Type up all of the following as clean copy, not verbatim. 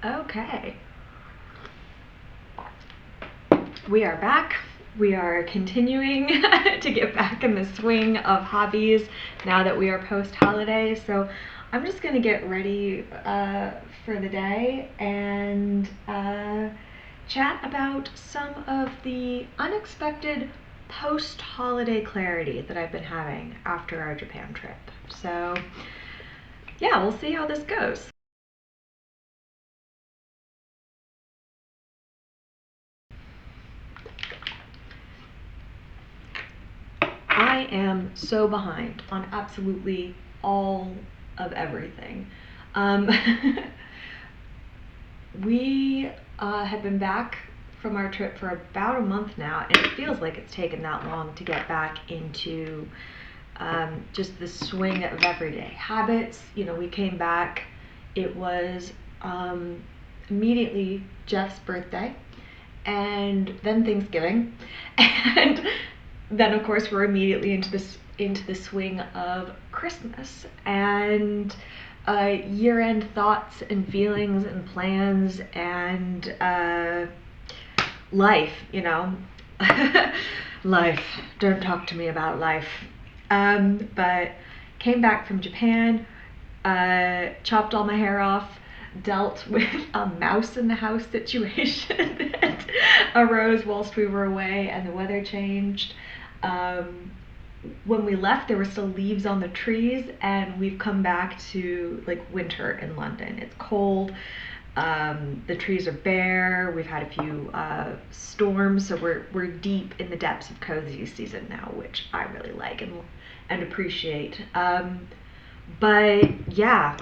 Okay. We are back. We are continuing to get back in the swing of hobbies now that we are post-holiday. So I'm just going to get ready for the day and chat about some of the unexpected post-holiday clarity that I've been having after our Japan trip. So yeah, we'll see how this goes. I am so behind on absolutely all of everything. Um, we have been back from our trip for about a month now, and it feels like it's taken that long to get back into just the swing of everyday habits. We came back, it was immediately Jeff's birthday, and then Thanksgiving, and then of course we're immediately into the swing of Christmas and year-end thoughts and feelings and plans and life. Life. Don't talk to me about life. But came back from Japan, chopped all my hair off, dealt with a mouse in the house situation that arose whilst we were away and the weather changed. When we left, there were still leaves on the trees, and we've come back to like winter in London. It's cold. The trees are bare. We've had a few storms, so we're deep in the depths of cozy season now, which I really like and appreciate. But yeah,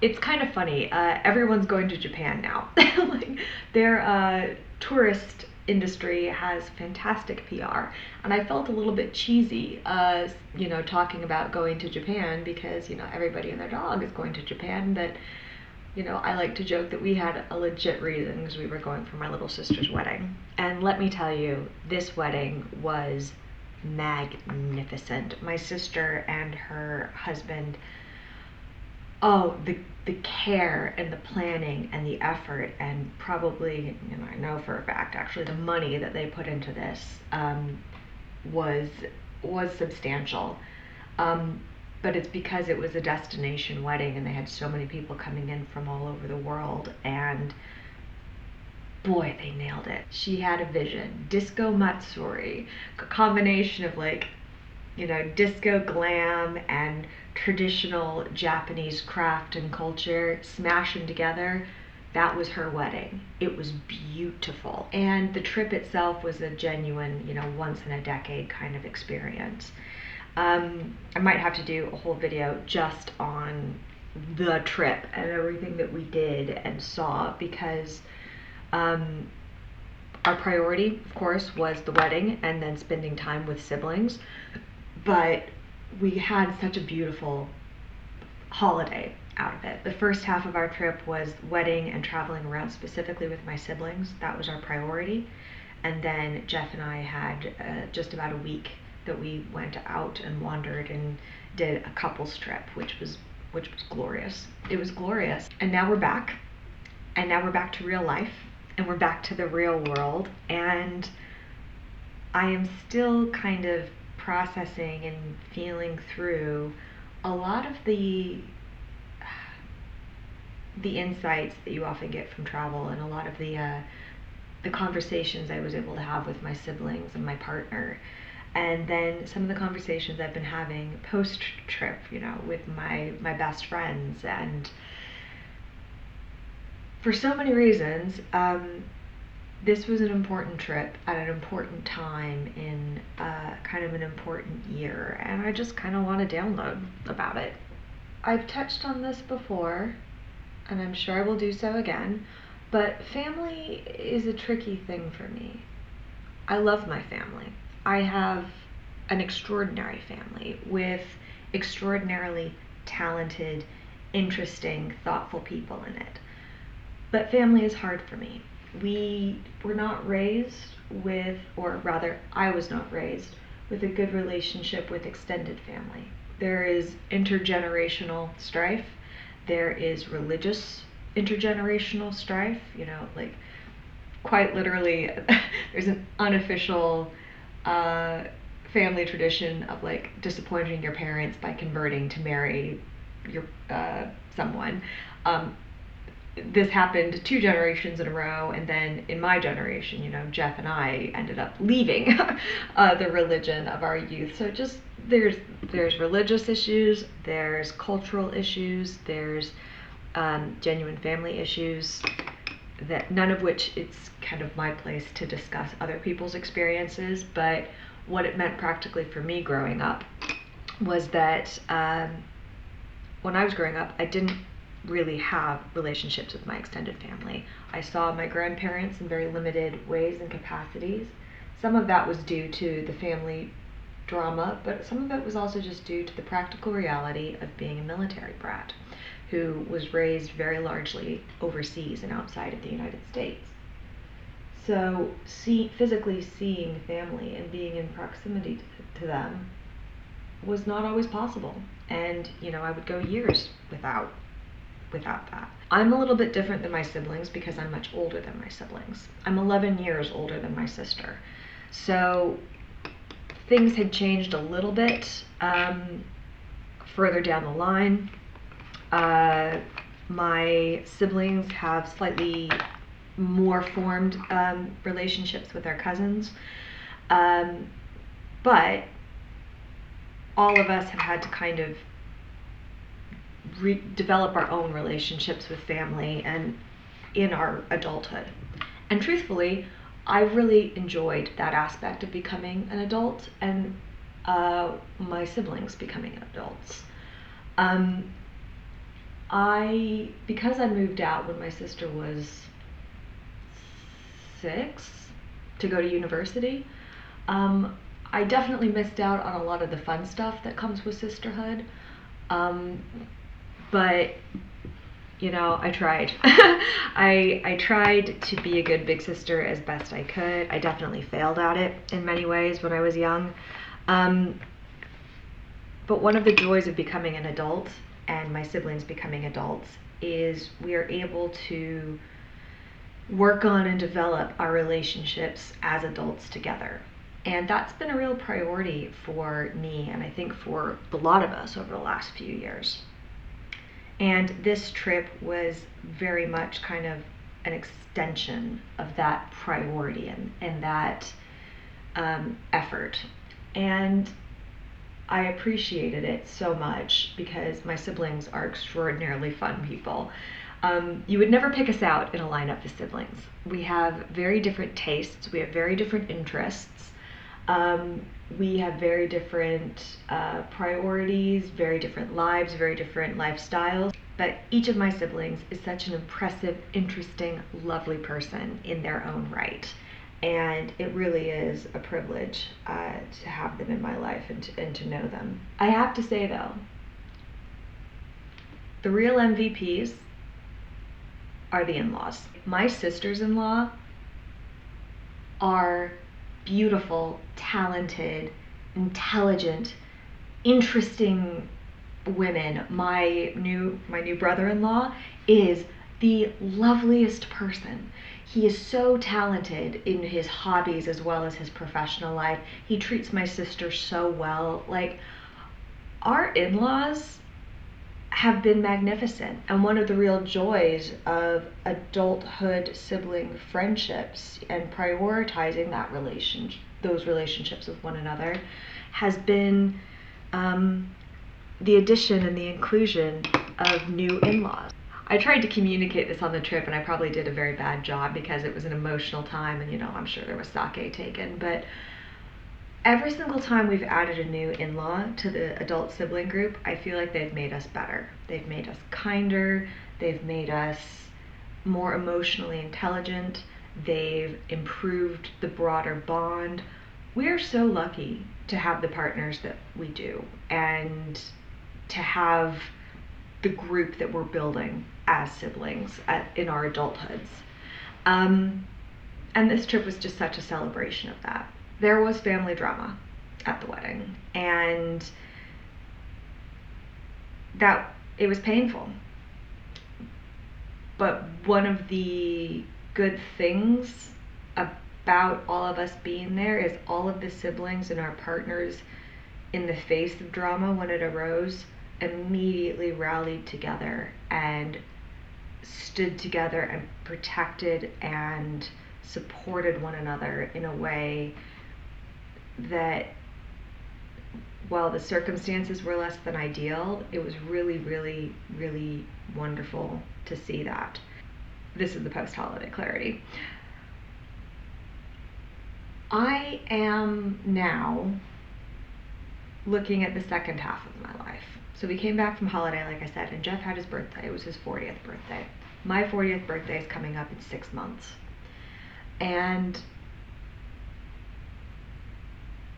it's kind of funny. Everyone's going to Japan now. Like their tourist industry has fantastic PR, and I felt a little bit cheesy, talking about going to Japan because everybody and their dog is going to Japan. But I like to joke that we had a legit reason because we were going for my little sister's wedding, and let me tell you, this wedding was magnificent. My sister and her husband. Oh, the care and the planning and the effort and probably, I know for a fact actually the money that they put into this was substantial. But it's because it was a destination wedding and they had so many people coming in from all over the world, and boy, they nailed it. She had a vision. Disco Matsuri, a combination of disco glam and traditional Japanese craft and culture smashing together. That was her wedding. It was beautiful. And the trip itself was a genuine, once in a decade kind of experience. I might have to do a whole video just on the trip and everything that we did and saw, because our priority, of course, was the wedding and then spending time with siblings. But we had such a beautiful holiday out of it. The first half of our trip was wedding and traveling around specifically with my siblings. That was our priority. And then Jeff and I had just about a week that we went out and wandered and did a couples trip, which was glorious. It was glorious. And now we're back. And now we're back to real life. And we're back to the real world. And I am still kind of processing and feeling through a lot of the insights that you often get from travel, and a lot of the conversations I was able to have with my siblings and my partner, and then some of the conversations I've been having post trip, with my best friends. And for so many reasons, this was an important trip at an important time in kind of an important year, and I just kind of want to download about it. I've touched on this before, and I'm sure I will do so again, but family is a tricky thing for me. I love my family. I have an extraordinary family with extraordinarily talented, interesting, thoughtful people in it. But family is hard for me. We were not raised with, or rather, I was not raised with a good relationship with extended family. There is intergenerational strife. There is religious intergenerational strife, you know, like quite literally, there's an unofficial family tradition of like disappointing your parents by converting to marry your someone. This happened 2 generations in a row, and then in my generation, you know, Jeff and I ended up leaving the religion of our youth. So just there's religious issues, there's cultural issues, there's genuine family issues, that none of which it's kind of my place to discuss other people's experiences. But what it meant practically for me growing up was that when I was growing up, I didn't really have relationships with my extended family. I saw my grandparents in very limited ways and capacities. Some of that was due to the family drama, but some of it was also just due to the practical reality of being a military brat who was raised very largely overseas and outside of the United States. So physically seeing family and being in proximity to them was not always possible. And, you know, I would go years without that. I'm a little bit different than my siblings because I'm much older than my siblings. I'm 11 years older than my sister. So things had changed a little bit further down the line. My siblings have slightly more formed relationships with their cousins. But all of us have had to kind of develop our own relationships with family and in our adulthood. And truthfully, I really enjoyed that aspect of becoming an adult and my siblings becoming adults. Because I moved out when my sister was 6 to go to university, I definitely missed out on a lot of the fun stuff that comes with sisterhood. But, you know, I tried. I tried to be a good big sister as best I could. I definitely failed at it in many ways when I was young. But one of the joys of becoming an adult and my siblings becoming adults is we are able to work on and develop our relationships as adults together. And that's been a real priority for me and I think for a lot of us over the last few years. And this trip was very much kind of an extension of that priority and that effort. And I appreciated it so much because my siblings are extraordinarily fun people. You would never pick us out in a lineup of siblings. We have very different tastes, we have very different interests, we have very different priorities, very different lives, very different lifestyles. But each of my siblings is such an impressive, interesting, lovely person in their own right. And it really is a privilege to have them in my life and to know them. I have to say though, the real MVPs are the in-laws. My sisters-in-law are beautiful, talented, intelligent, interesting women. My new brother-in-law is the loveliest person. He is so talented in his hobbies as well as his professional life. He treats my sister so well. Like, our in-laws have been magnificent, and one of the real joys of adulthood sibling friendships and prioritizing those relationships with one another has been the addition and the inclusion of new in-laws. I tried to communicate this on the trip and I probably did a very bad job because it was an emotional time and, you know, I'm sure there was sake taken, but every single time we've added a new in-law to the adult sibling group, I feel like they've made us better. They've made us kinder, they've made us more emotionally intelligent, they've improved the broader bond. We are so lucky to have the partners that we do and to have the group that we're building as siblings in our adulthoods. And this trip was just such a celebration of that. There was family drama at the wedding, and that it was painful. But one of the good things about all of us being there is all of the siblings and our partners, in the face of drama when it arose, immediately rallied together and stood together and protected and supported one another in a way that, while the circumstances were less than ideal, it was really, really, really wonderful to see that. This is the post-holiday clarity. I am now looking at the second half of my life. So we came back from holiday, like I said, and Jeff had his birthday. It was his 40th birthday. My 40th birthday is coming up in 6 months. And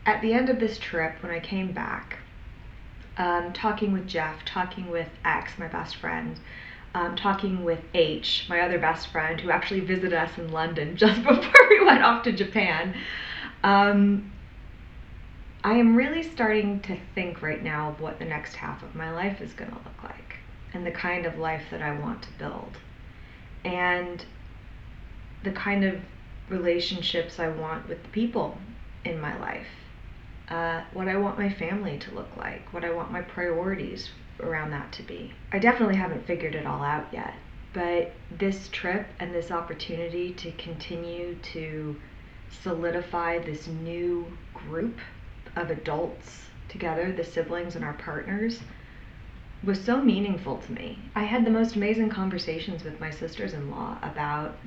at the end of this trip, when I came back, talking with Jeff, talking with X, my best friend, talking with H, my other best friend, who actually visited us in London just before we went off to Japan, I am really starting to think right now of what the next half of my life is going to look like, and the kind of life that I want to build, and the kind of relationships I want with the people in my life, what I want my family to look like, what I want my priorities around that to be. I definitely haven't figured it all out yet, but this trip and this opportunity to continue to solidify this new group of adults together, the siblings and our partners, was so meaningful to me. I had the most amazing conversations with my sisters-in-law about,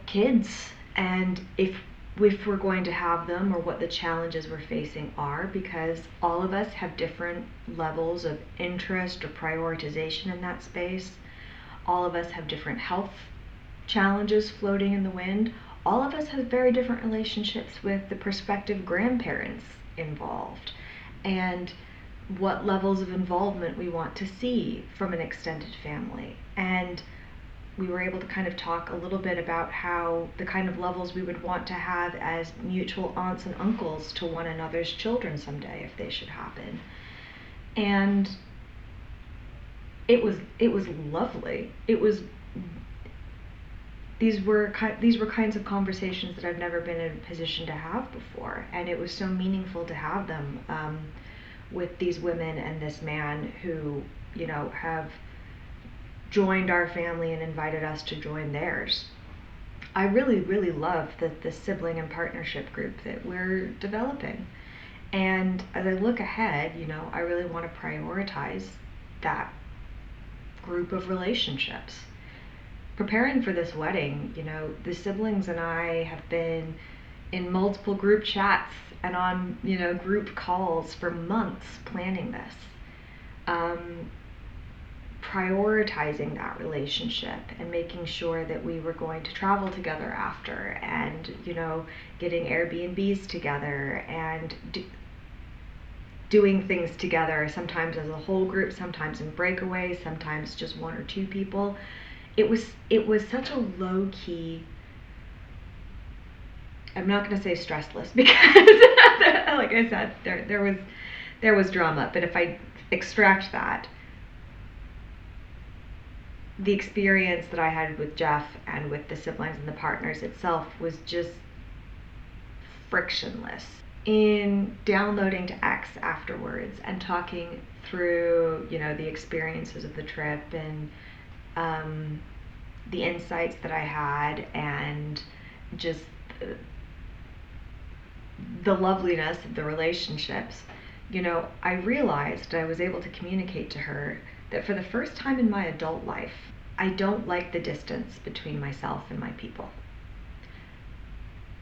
kids, and if we're going to have them, or what the challenges we're facing are, because all of us have different levels of interest or prioritization in that space. All of us have different health challenges floating in the wind. All of us have very different relationships with the prospective grandparents involved, and what levels of involvement we want to see from an extended family. And we were able to kind of talk a little bit about how the kind of levels we would want to have as mutual aunts and uncles to one another's children someday, if they should happen. And it was lovely. These were kinds of conversations that I've never been in a position to have before, and it was so meaningful to have them with these women and this man who, have joined our family and invited us to join theirs. I really, really love the sibling and partnership group that we're developing. And as I look ahead, I really want to prioritize that group of relationships. Preparing for this wedding, the siblings and I have been in multiple group chats and on, group calls for months planning this. Prioritizing that relationship and making sure that we were going to travel together after, and, getting Airbnbs together and doing things together, sometimes as a whole group, sometimes in breakaways, sometimes just one or two people. It was such a low-key, I'm not going to say stressless, because like I said, there was drama, but if I extract that, the experience that I had with Jeff and with the siblings and the partners itself was just frictionless. In downloading to X afterwards and talking through, the experiences of the trip and the insights that I had, and just the loveliness of the relationships, I realized, I was able to communicate to her that for the first time in my adult life, I don't like the distance between myself and my people.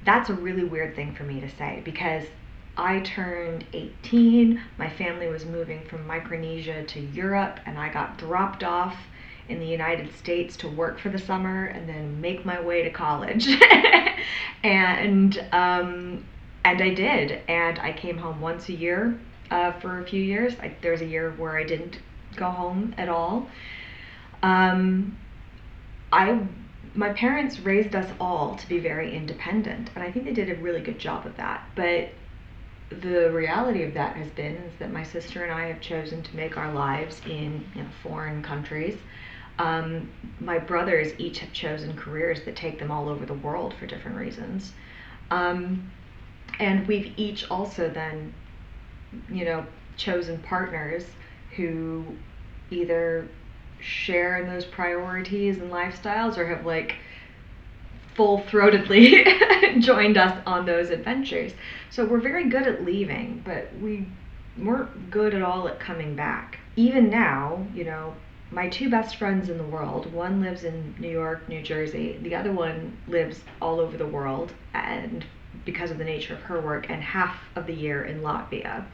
That's a really weird thing for me to say, because I turned 18, my family was moving from Micronesia to Europe, and I got dropped off in the United States to work for the summer and then make my way to college. and I did, and I came home once a year for a few years. There was a year where I didn't go home at all. My parents raised us all to be very independent, and I think they did a really good job of that. But the reality of that has been is that my sister and I have chosen to make our lives in foreign countries, My brothers each have chosen careers that take them all over the world for different reasons. And we've each also then, chosen partners who either share in those priorities and lifestyles or have like full-throatedly joined us on those adventures. So we're very good at leaving, but we weren't good at all at coming back. Even now, my two best friends in the world, one lives in New York, New Jersey, the other one lives all over the world, and because of the nature of her work, and half of the year in Latvia.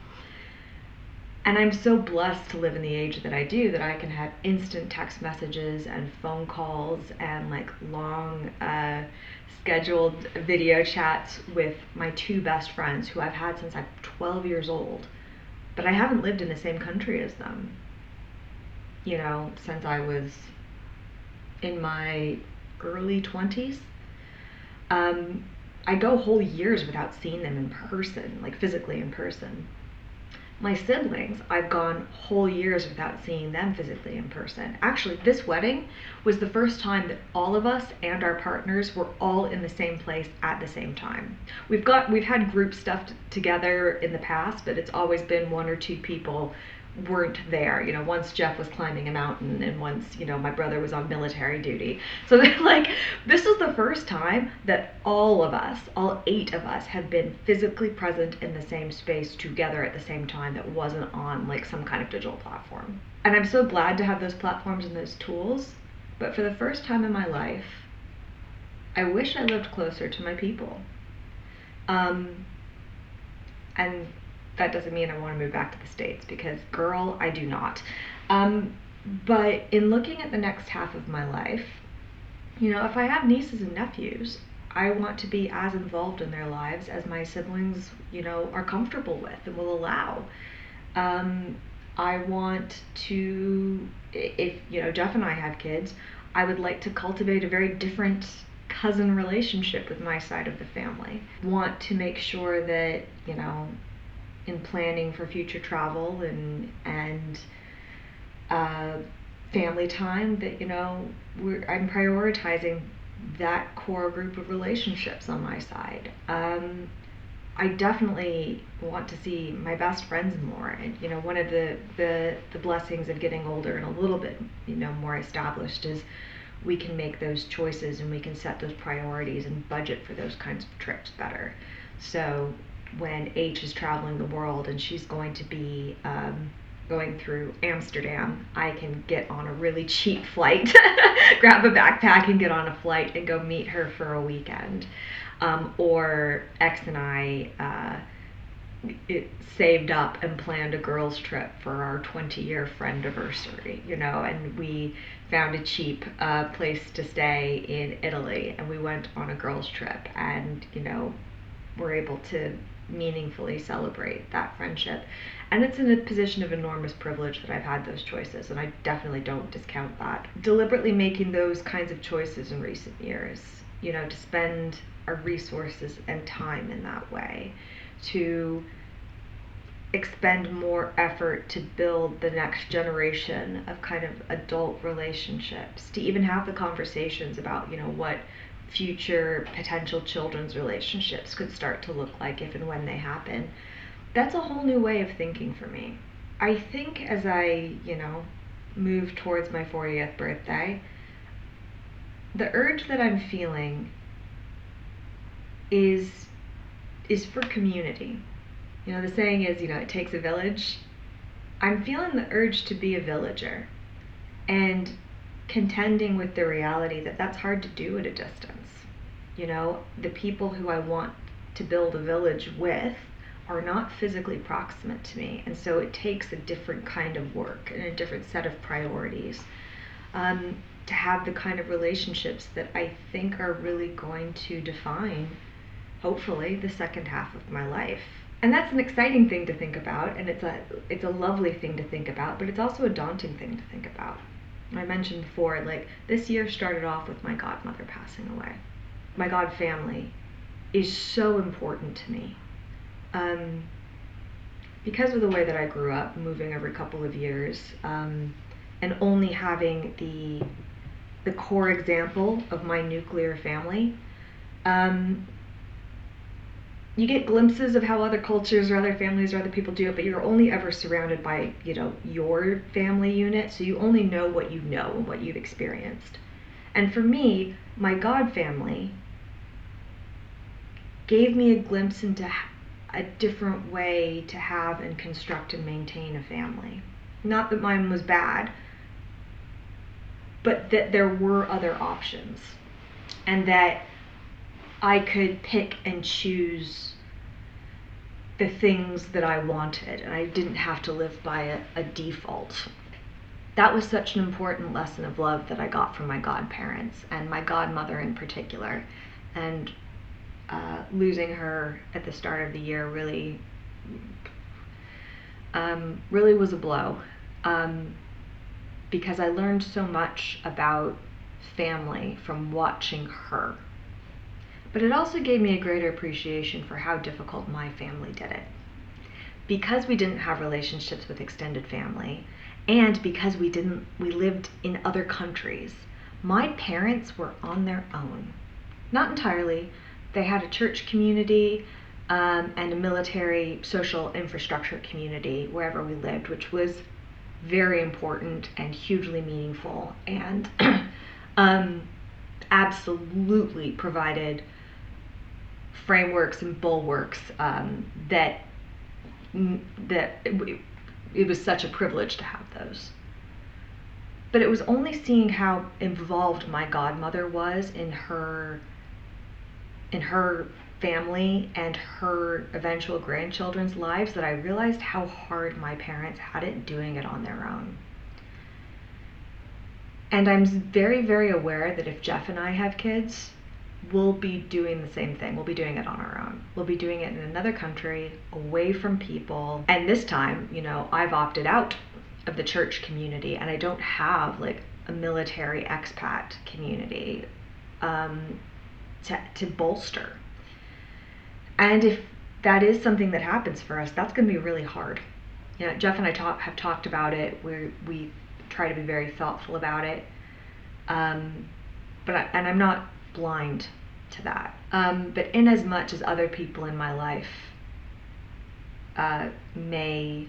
And I'm so blessed to live in the age that I do, that I can have instant text messages and phone calls and like long scheduled video chats with my two best friends who I've had since I'm 12 years old. But I haven't lived in the same country as them, since I was in my early 20s. I go whole years without seeing them in person, like physically in person. My siblings, I've gone whole years without seeing them physically in person. Actually, this wedding was the first time that all of us and our partners were all in the same place at the same time. We've had group stuff together in the past, but it's always been one or two people weren't there. Once Jeff was climbing a mountain, and once, my brother was on military duty. So like, this is the first time that all of us, all 8 of us, have been physically present in the same space together at the same time that wasn't on like some kind of digital platform. And I'm so glad to have those platforms and those tools, but for the first time in my life, I wish I lived closer to my people. And that doesn't mean I want to move back to the States, because girl, I do not. But in looking at the next half of my life, if I have nieces and nephews, I want to be as involved in their lives as my siblings, are comfortable with and will allow. I want to, if, Jeff and I have kids, I would like to cultivate a very different cousin relationship with my side of the family. Want to make sure that, in planning for future travel and family time, that I'm prioritizing that core group of relationships on my side. I definitely want to see my best friends more, and one of the blessings of getting older and a little bit more established is we can make those choices and we can set those priorities and budget for those kinds of trips better. So when H is traveling the world and she's going to be going through Amsterdam, I can get on a really cheap flight, grab a backpack and get on a flight and go meet her for a weekend. Or X and I saved up and planned a girls' trip for our 20-year friend-iversary, and we found a cheap place to stay in Italy, and we went on a girls' trip, and we're able to meaningfully celebrate that friendship. And it's in a position of enormous privilege that I've had those choices, and I definitely don't discount that. Deliberately making those kinds of choices in recent years, to spend our resources and time in that way, to expend more effort to build the next generation of kind of adult relationships, to even have the conversations about, what future potential children's relationships could start to look like if and when they happen. That's a whole new way of thinking for me. I think as I, move towards my 40th birthday, the urge that I'm feeling is for community. The saying is, it takes a village. I'm feeling the urge to be a villager, and contending with the reality that that's hard to do at a distance. The people who I want to build a village with are not physically proximate to me, and so it takes a different kind of work and a different set of priorities to have the kind of relationships that I think are really going to define, hopefully, the second half of my life. And that's an exciting thing to think about, and it's a lovely thing to think about, but it's also a daunting thing to think about. I mentioned before, like, this year started off with my godmother passing away. My god family is so important to me. Because of the way that I grew up, moving every couple of years, and only having the core example of my nuclear family, you get glimpses of how other cultures or other families or other people do it, but you're only ever surrounded by, your family unit, so you only know what you know and what you've experienced. And for me, my God family gave me a glimpse into a different way to have and construct and maintain a family. Not that mine was bad, but that there were other options, and that I could pick and choose the things that I wanted, and I didn't have to live by a default. That was such an important lesson of love that I got from my godparents, and my godmother in particular. And losing her at the start of the year really was a blow, because I learned so much about family from watching her. But it also gave me a greater appreciation for how difficult my family did it. Because we didn't have relationships with extended family, and because we lived in other countries, my parents were on their own. Not entirely. They had a church community, and a military social infrastructure community wherever we lived, which was very important and hugely meaningful, and absolutely provided frameworks and bulwarks that it was such a privilege to have those. But it was only seeing how involved my godmother was in her family and her eventual grandchildren's lives that I realized how hard my parents had it doing it on their own. And I'm very, very aware that if Jeff and I have kids, we'll be doing the same thing. We'll be doing it on our own. We'll be doing it in another country, away from people. And this time, I've opted out of the church community, and I don't have like a military expat community to bolster. And if that is something that happens for us, that's going to be really hard. Jeff and I have talked about it. We try to be very thoughtful about it. And I'm not blind to that. But in as much as other people in my life may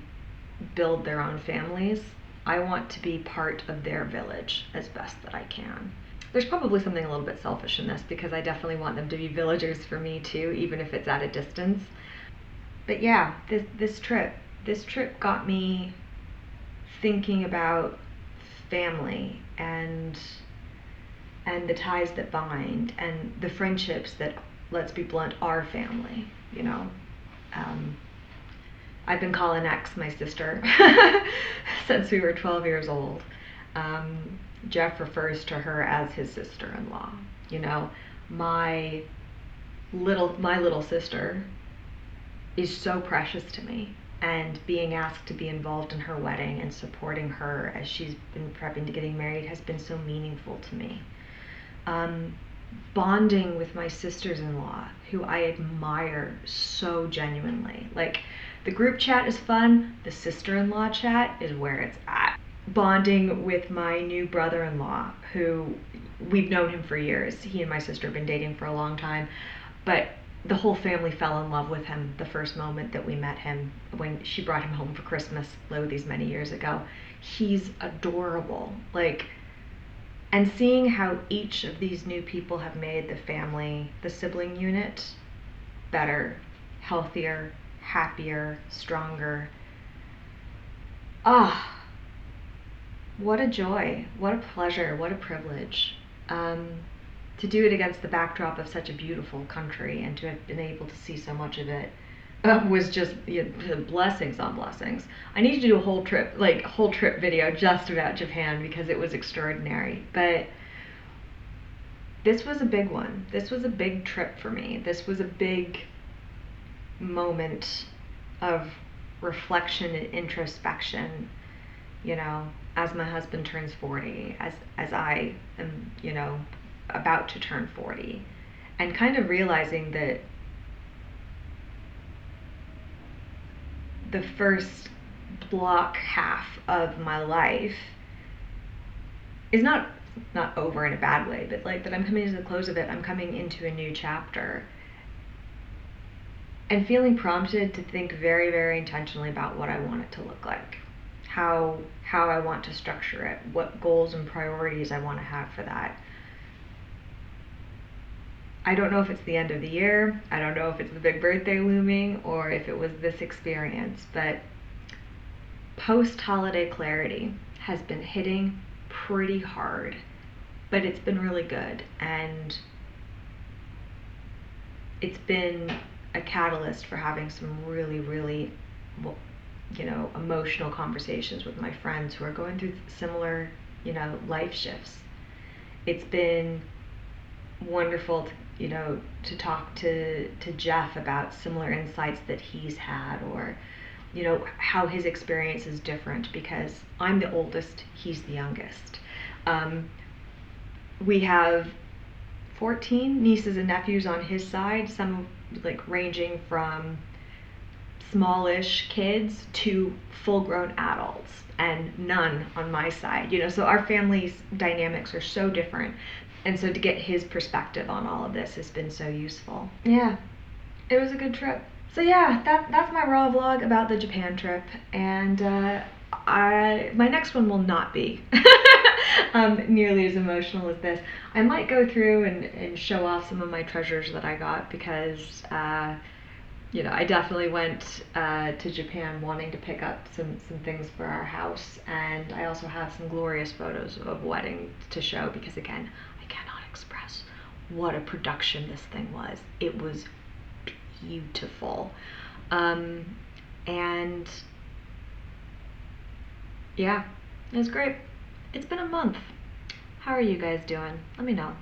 build their own families, I want to be part of their village as best that I can. There's probably something a little bit selfish in this, because I definitely want them to be villagers for me too, even if it's at a distance. But yeah, this trip got me thinking about family and the ties that bind, and the friendships that, let's be blunt, are family. I've been calling X my sister since we were 12 years old. Jeff refers to her as his sister-in-law. My little sister is so precious to me, and being asked to be involved in her wedding and supporting her as she's been prepping to getting married has been so meaningful to me. Bonding with my sisters-in-law, who I admire so genuinely. Like, the group chat is fun, the sister-in-law chat is where it's at. Bonding with my new brother-in-law, who we've known him for years. He and my sister have been dating for a long time, but the whole family fell in love with him the first moment that we met him, when she brought him home for Christmas these many years ago. He's adorable. And seeing how each of these new people have made the sibling unit, better, healthier, happier, stronger. What a joy, what a pleasure, what a privilege. To do it against the backdrop of such a beautiful country, and to have been able to see so much of it was just blessings on blessings. I need to do a whole trip video just about Japan, because it was extraordinary. But this was a big one. This was a big trip for me. This was a big moment of reflection and introspection, as my husband turns 40, as I am, about to turn 40, and kind of realizing that the first block half of my life is not over in a bad way, but like that I'm coming to the close of it. I'm coming into a new chapter and feeling prompted to think very, very intentionally about what I want it to look like, how I want to structure it, what goals and priorities I want to have for that. I don't know if it's the end of the year, I don't know if it's the big birthday looming, or if it was this experience, but post-holiday clarity has been hitting pretty hard, but it's been really good, and it's been a catalyst for having some really, really, emotional conversations with my friends who are going through similar, life shifts. It's been wonderful to talk to Jeff about similar insights that he's had, or how his experience is different, because I'm the oldest, he's the youngest. We have 14 nieces and nephews on his side, some like ranging from smallish kids to full-grown adults, and none on my side. So our family's dynamics are so different, and so to get his perspective on all of this has been so useful. Yeah, it was a good trip. So yeah, that's my raw vlog about the Japan trip, and my next one will not be nearly as emotional as this. I might go through and show off some of my treasures that I got, because I definitely went to Japan wanting to pick up some things for our house, and I also have some glorious photos of wedding to show, because again, I cannot express what a production this thing was. It was beautiful. And yeah, it was great. It's been a month. How are you guys doing? Let me know.